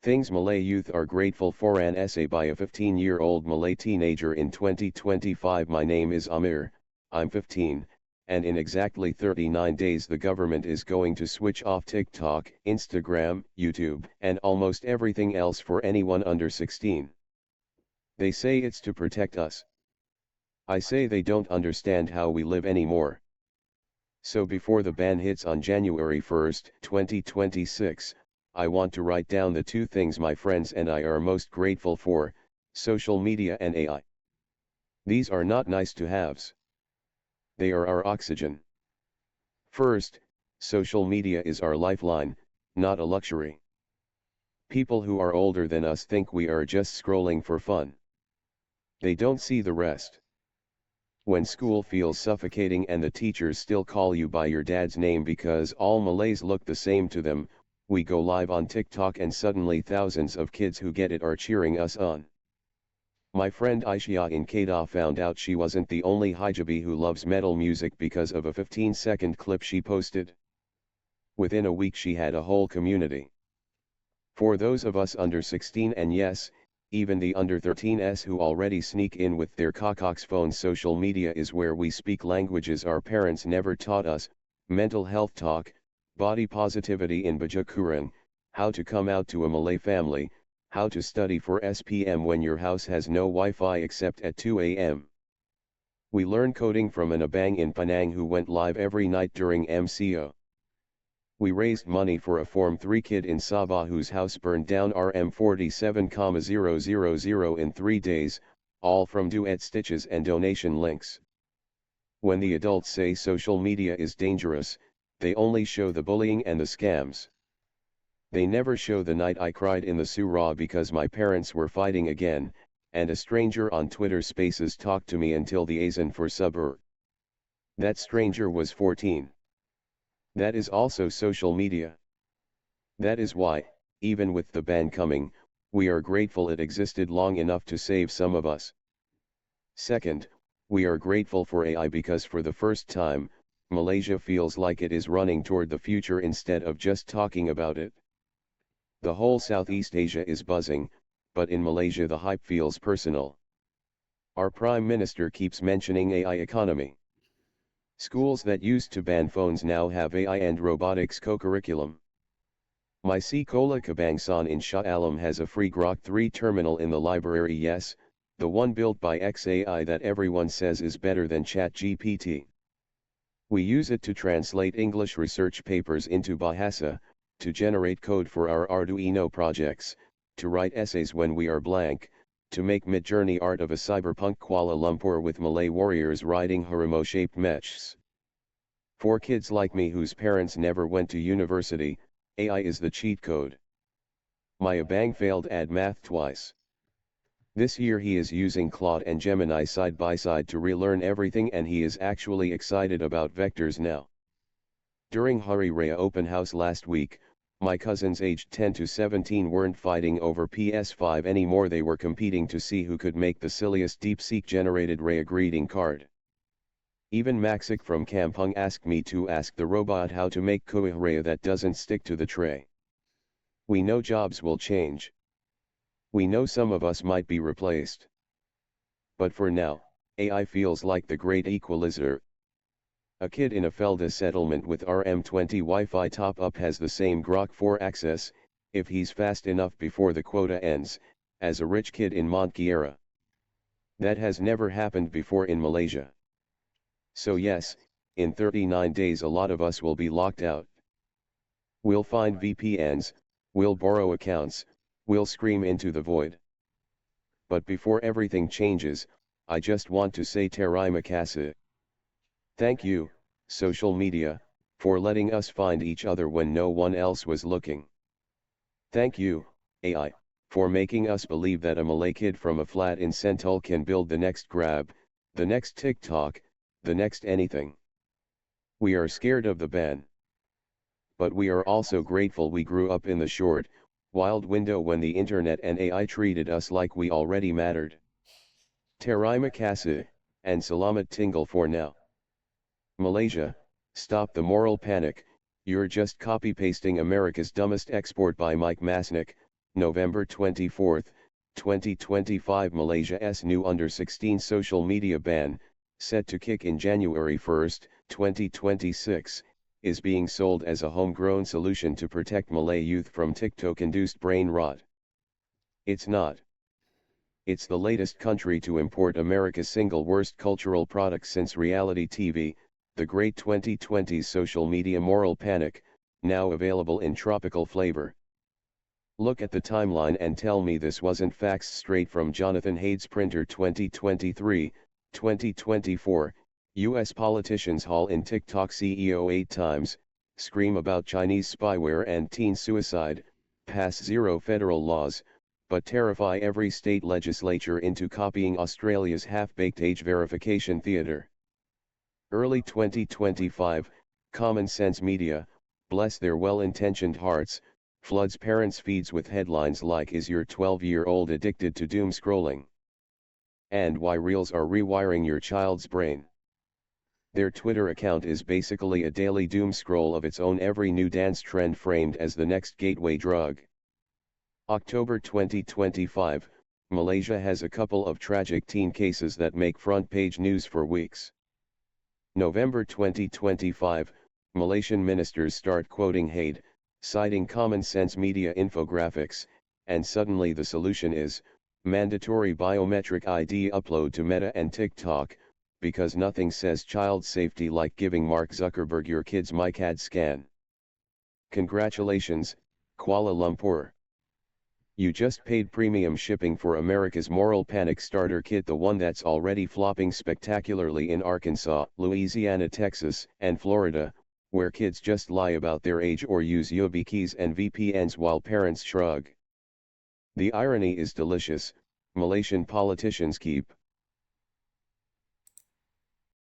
Things Malay youth are grateful for. An essay by a 15-year-old Malay teenager in 2025. My name is Amir, I'm 15, and in exactly 39 days the government is going to switch off TikTok, Instagram, YouTube, and almost everything else for anyone under 16. They say it's to protect us. I say they don't understand how we live anymore. So before the ban hits on January 1, 2026, I want to write down the two things my friends and I are most grateful for: social media and AI. These are not nice to haves. They are our oxygen. First, social media is our lifeline, not a luxury. People who are older than us think we are just scrolling for fun. They don't see the rest. When school feels suffocating and the teachers still call you by your dad's name because all Malays look the same to them, we go live on TikTok and suddenly thousands of kids who get it are cheering us on. My friend Aisha in Kedah found out she wasn't the only hijabi who loves metal music because of a 15-second clip she posted. Within a week she had a whole community. For those of us under 16 and yes, even the under 13s who already sneak in with their kakaks phones, social media is where we speak languages our parents never taught us: mental health talk, body positivity in Bajakuran, how to come out to a Malay family, how to study for SPM when your house has no Wi-Fi except at 2 a.m. We learn coding from an abang in Penang who went live every night during MCO. We raised money for a Form 3 kid in Sabah whose house burned down RM47,000 in 3 days, all from duet stitches and donation links. When the adults say social media is dangerous, they only show the bullying and the scams. They never show the night I cried in the surah because my parents were fighting again, and a stranger on Twitter Spaces talked to me until the azan for subur. That stranger was 14. That is also social media. That is why, even with the ban coming, we are grateful it existed long enough to save some of us. Second, we are grateful for AI because for the first time, Malaysia feels like it is running toward the future instead of just talking about it. The whole Southeast Asia is buzzing, but in Malaysia the hype feels personal. Our Prime Minister keeps mentioning AI economy. Schools that used to ban phones now have AI and robotics co-curriculum. My Sekolah Kebangsaan in Shah Alam has a free Grok 3 terminal in the library. Yes, the one built by XAI that everyone says is better than ChatGPT. We use it to translate English research papers into Bahasa, to generate code for our Arduino projects, to write essays when we are blank, to make mid-journey art of a cyberpunk Kuala Lumpur with Malay warriors riding harimau-shaped mechs. For kids like me whose parents never went to university, AI is the cheat code. My abang failed AD math twice. This year he is using Claude and Gemini side by side to relearn everything, and he is actually excited about vectors now. During Hari Raya open house last week, my cousins aged 10 to 17 weren't fighting over PS5 anymore, they were competing to see who could make the silliest DeepSeek generated Raya greeting card. Even Maxik from Kampung asked me to ask the robot how to make kuih Raya that doesn't stick to the tray. We know jobs will change. We know some of us might be replaced. But for now, AI feels like the great equalizer. A kid in a Felda settlement with RM20 Wi-Fi top-up has the same Grok 4 access, if he's fast enough before the quota ends, as a rich kid in Montkiara. That has never happened before in Malaysia. So yes, in 39 days a lot of us will be locked out. We'll find VPNs, we'll borrow accounts, we'll scream into the void. But before everything changes, I just want to say terima kasih. Thank you, social media, for letting us find each other when no one else was looking. Thank you, AI, for making us believe that a Malay kid from a flat in Sentul can build the next Grab, the next TikTok, the next anything. We are scared of the ban. But we are also grateful we grew up in the short, wild window when the internet and AI treated us like we already mattered. Terima kasih, and salamat tinggal for now. Malaysia, stop the moral panic, you're just copy-pasting America's Dumbest Export by Mike Masnick, November 24, 2025. Malaysia's new under-16 social media ban, set to kick in January 1, 2026, is being sold as a homegrown solution to protect Malay youth from TikTok-induced brain rot. It's not. It's the latest country to import America's single worst cultural product since reality TV, the great 2020s social media moral panic, now available in tropical flavor. Look at the timeline and tell me this wasn't facts straight from Jonathan Haid's printer. 2023-2024, US politicians haul in TikTok CEO 8 times, scream about Chinese spyware and teen suicide, pass 0 federal laws, but terrify every state legislature into copying Australia's half-baked age verification theater. Early 2025, Common Sense Media, bless their well-intentioned hearts, floods parents' feeds with headlines like "Is your 12-year-old addicted to doom scrolling?" and "Why Reels are rewiring your child's brain." Their Twitter account is basically a daily doom scroll of its own, every new dance trend framed as the next gateway drug. October 2025, Malaysia has a couple of tragic teen cases that make front-page news for weeks. November 2025, Malaysian ministers start quoting Haid, citing Common Sense Media infographics, and suddenly the solution is mandatory biometric ID upload to Meta and TikTok, because nothing says child safety like giving Mark Zuckerberg your kid's MyCAD scan. Congratulations, Kuala Lumpur. You just paid premium shipping for America's moral panic starter kit, the one that's already flopping spectacularly in Arkansas, Louisiana, Texas, and Florida, where kids just lie about their age or use YubiKeys and VPNs while parents shrug. The irony is delicious. Malaysian politicians keep